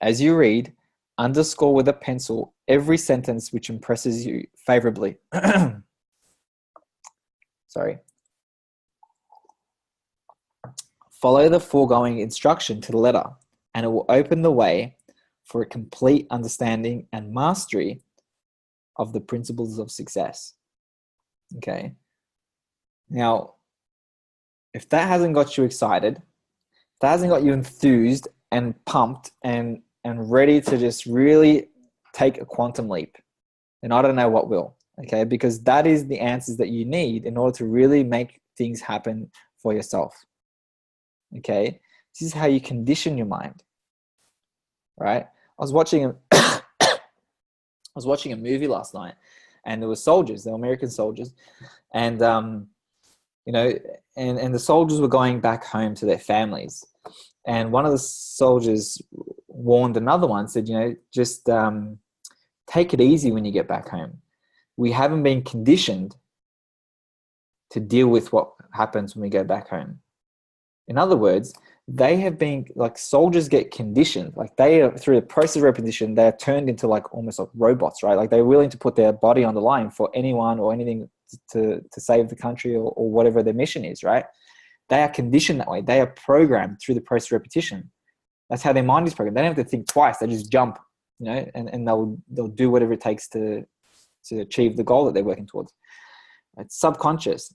As you read, underscore with a pencil every sentence which impresses you favorably. Sorry. Follow the foregoing instruction to the letter, and it will open the way for a complete understanding and mastery of the principles of success. Okay. Now, if that hasn't got you excited, if that hasn't got you enthused and pumped and ready to just really take a quantum leap, then I don't know what will. Okay, because that is the answers that you need in order to really make things happen for yourself. Okay, this is how you condition your mind. Right? I was watching a movie last night, and there were soldiers, they were American soldiers, and and the soldiers were going back home to their families. And one of the soldiers warned another one, said, just take it easy when you get back home. We haven't been conditioned to deal with what happens when we go back home. In other words, they have been, like, soldiers get conditioned, like they are, through the process of repetition, they are turned into like almost like robots, right? Like they're willing to put their body on the line for anyone or anything to save the country or whatever their mission is, right? They are conditioned that way. They are programmed through the process of repetition. That's how their mind is programmed. They don't have to think twice. They just jump, and they'll do whatever it takes to to achieve the goal that they're working towards. It's subconscious.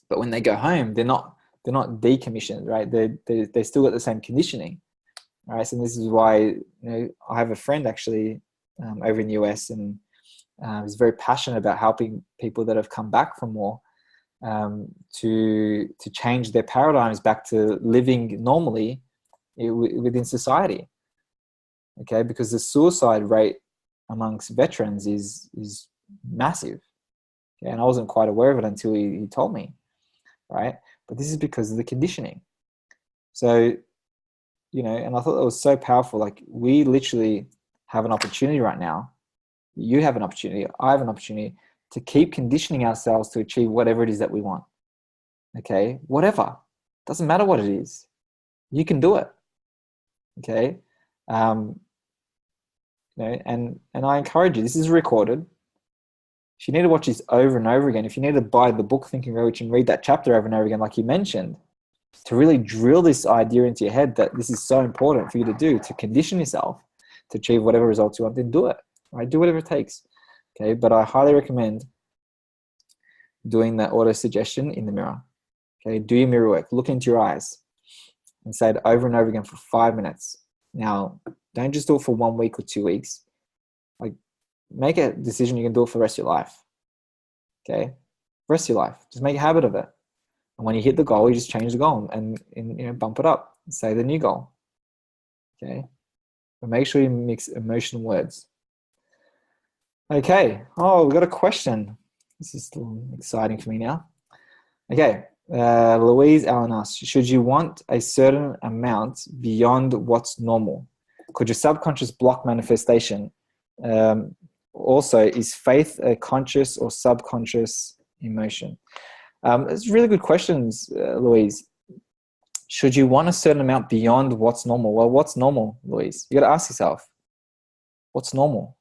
But when they go home, they're not decommissioned, right? They still got the same conditioning, right? So this is why, I have a friend actually over in the US, and he's very passionate about helping people that have come back from war to change their paradigms back to living normally within society. Okay, because the suicide rate amongst veterans is massive. Okay, and I wasn't quite aware of it until he told me, right? But this is because of the conditioning. So, and I thought that was so powerful. Like, we literally have an opportunity right now. You have an opportunity. I have an opportunity to keep conditioning ourselves to achieve whatever it is that we want. Okay, whatever. Doesn't matter what it is. You can do it. Okay. And I encourage you, this is recorded. If you need to watch this over and over again, if you need to buy the book Think and Grow Rich and read that chapter over and over again, like you mentioned, to really drill this idea into your head that this is so important for you to do, to condition yourself to achieve whatever results you want, then do it. Right? Do whatever it takes. Okay. But I highly recommend doing that auto-suggestion in the mirror. Okay. Do your mirror work. Look into your eyes and say it over and over again for 5 minutes. Now, don't just do it for 1 week or 2 weeks. Like, make a decision you can do it for the rest of your life. Okay? Rest of your life. Just make a habit of it. And when you hit the goal, you just change the goal and bump it up and say the new goal. Okay? But make sure you mix emotion words. Okay. Oh, we've got a question. This is still exciting for me now. Okay. Louise Allen asks, should you want a certain amount beyond what's normal? Could your subconscious block manifestation? Also, is faith a conscious or subconscious emotion? It's really good questions, Louise. Should you want a certain amount beyond what's normal? Well, what's normal, Louise? You got to ask yourself, what's normal?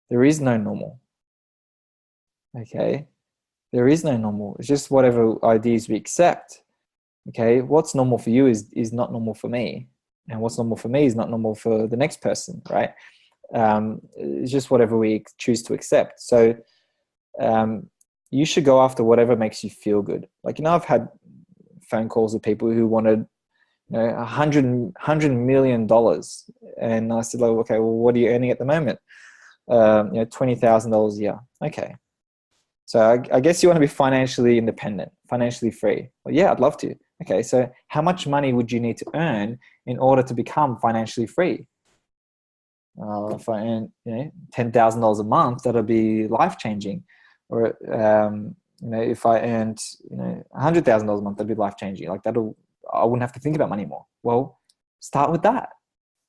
There is no normal. Okay? There is no normal. It's just whatever ideas we accept. Okay? What's normal for you is not normal for me. And what's normal for me is not normal for the next person, right? It's just whatever we choose to accept. So you should go after whatever makes you feel good. Like, I've had phone calls with people who wanted, $100 million. And I said, like, okay, well, what are you earning at the moment? $20,000 a year. Okay. So I guess you want to be financially independent, financially free. Well, yeah, I'd love to. Okay. So how much money would you need to earn in order to become financially free? If I earn, $10,000 a month, that'll be life-changing. Or, if I earned, $100,000 a month, that'd be life-changing. Like, I wouldn't have to think about money more. Well, start with that,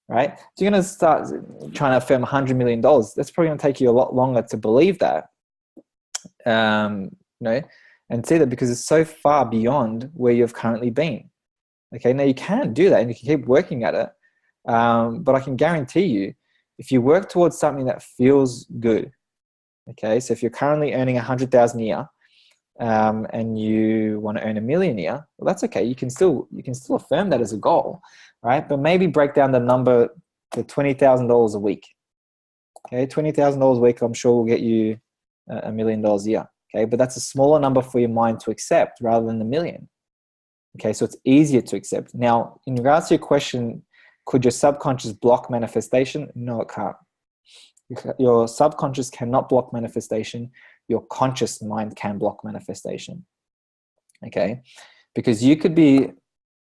right? So you're going to start trying to affirm $100 million. That's probably going to take you a lot longer to believe that, and see that, because it's so far beyond where you've currently been. Okay, now you can do that and you can keep working at it. But I can guarantee you, if you work towards something that feels good, okay, so if you're currently earning $100,000 a year, and you want to earn $1 million a year, well, that's okay. You can still affirm that as a goal, right? But maybe break down the number to $20,000 a week. Okay, $20,000 a week, I'm sure will get you $1 million a year. Okay, but that's a smaller number for your mind to accept rather than $1 million. Okay, so it's easier to accept. Now, in regards to your question, could your subconscious block manifestation? No, it can't. Your subconscious cannot block manifestation. Your conscious mind can block manifestation. Okay, because you could be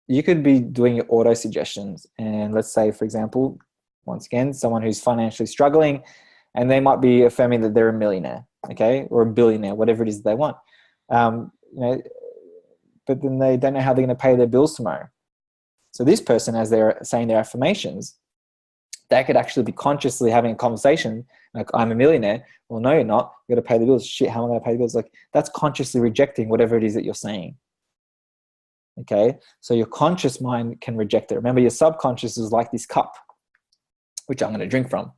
doing your auto suggestions, and let's say, for example, once again, someone who's financially struggling, and they might be affirming that they're a millionaire, okay, or a billionaire, whatever it is they want, but then they don't know how they're going to pay their bills tomorrow. So this person, as they're saying their affirmations, they could actually be consciously having a conversation like, I'm a millionaire. Well, no, you're not. You got to pay the bills. Shit, how am I going to pay the bills? Like, that's consciously rejecting whatever it is that you're saying. Okay, so your conscious mind can reject it. Remember, your subconscious is like this cup, which I'm going to drink from.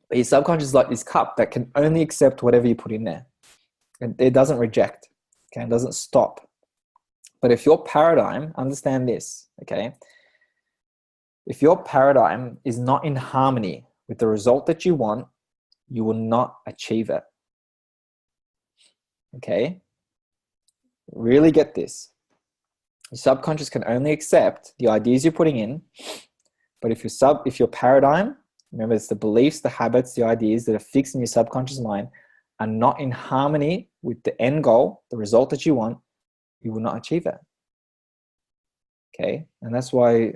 But your subconscious is like this cup that can only accept whatever you put in there. And it doesn't reject. Okay, it doesn't stop. But if your paradigm, understand this, okay, if your paradigm is not in harmony with the result that you want, you will not achieve it. Okay? Really get this. Your subconscious can only accept the ideas you're putting in, but if your paradigm, remember it's the beliefs, the habits, the ideas that are fixed in your subconscious mind, are not in harmony with the end goal, the result that you want, you will not achieve it. Okay? And that's why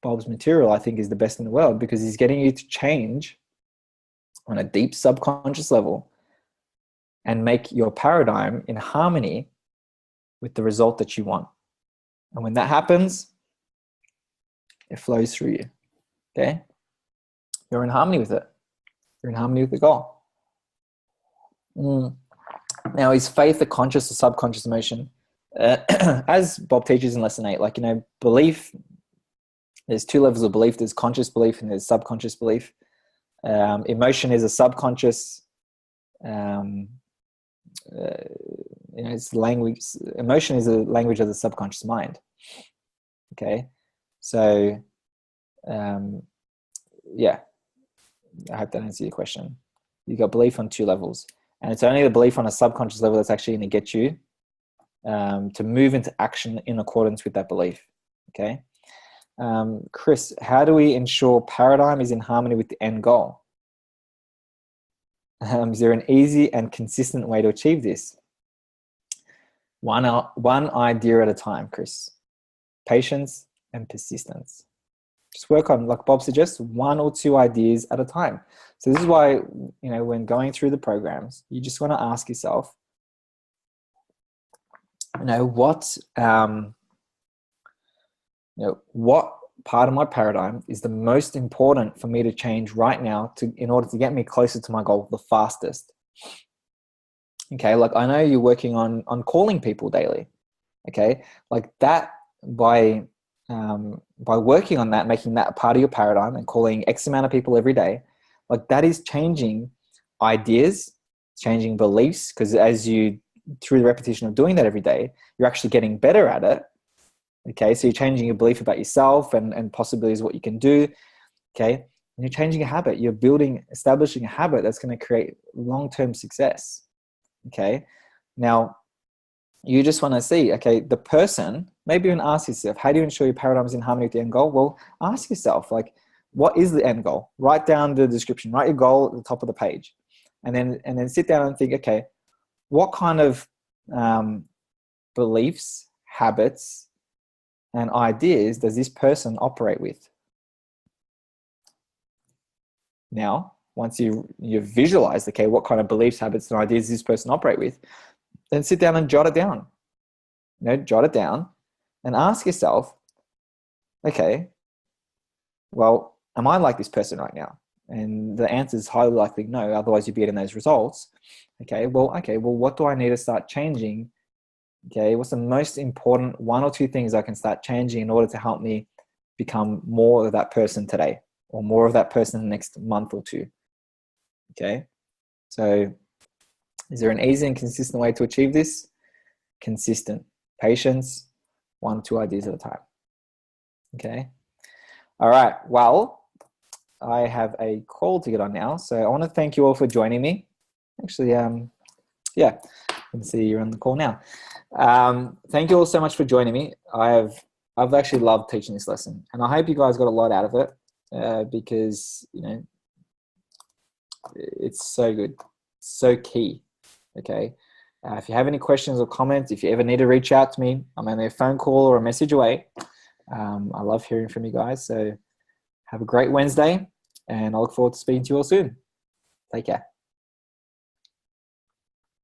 Bob's material, I think, is the best in the world, because he's getting you to change on a deep subconscious level and make your paradigm in harmony with the result that you want. And when that happens, it flows through you. Okay? You're in harmony with it. You're in harmony with the goal. Now, is faith a conscious or subconscious emotion? As Bob teaches in lesson 8, like, belief, there's 2 levels of belief. There's conscious belief and there's subconscious belief. Emotion is a subconscious, it's language. Emotion is a language of the subconscious mind. Okay, so yeah, I hope that answers your question. You got belief on 2 levels, and it's only the belief on a subconscious level that's actually going to get you to move into action in accordance with that belief. Okay, Chris, how do we ensure paradigm is in harmony with the end goal? Is there an easy and consistent way to achieve this? One idea at a time, Chris. Patience and persistence. Just work on, like Bob suggests, 1 or 2 ideas at a time. So this is why, when going through the programs, you just want to ask yourself, what part of my paradigm is the most important for me to change right now in order to get me closer to my goal the fastest. Okay, like I know you're working on calling people daily. Okay, like that, by working on that, making that a part of your paradigm and calling X amount of people every day, like that is changing ideas, changing beliefs, because through the repetition of doing that every day, you're actually getting better at it. Okay, so you're changing your belief about yourself and possibilities, what you can do. Okay, and you're changing a habit. You're establishing a habit that's going to create long-term success. Okay, now you just want to see, okay, the person, maybe even ask yourself, how do you ensure your paradigm is in harmony with the end goal? Well, ask yourself, like, what is the end goal? Write down the description, write your goal at the top of the page, and then sit down and think, okay, what kind of beliefs, habits, and ideas does this person operate with? Now, once you've visualized, okay, what kind of beliefs, habits, and ideas does this person operate with, then sit down and jot it down. Jot it down and ask yourself, okay, well, am I like this person right now? And the answer is highly likely no, otherwise you'd be getting those results. Okay, well, what do I need to start changing? Okay, what's the most important 1 or 2 things I can start changing in order to help me become more of that person today, or more of that person in the next month or 2? Okay, so is there an easy and consistent way to achieve this? Consistent. Patience, 1 or 2 ideas at a time. Okay. All right. Well, I have a call to get on now, so I want to thank you all for joining me. Actually, yeah, I can see you're on the call now. Thank you all so much for joining me. I've actually loved teaching this lesson, and I hope you guys got a lot out of it, because it's so good, so key. Okay, if you have any questions or comments, if you ever need to reach out to me, I'm only a phone call or a message away. I love hearing from you guys. So have a great Wednesday, and I look forward to speaking to you all soon. Take care.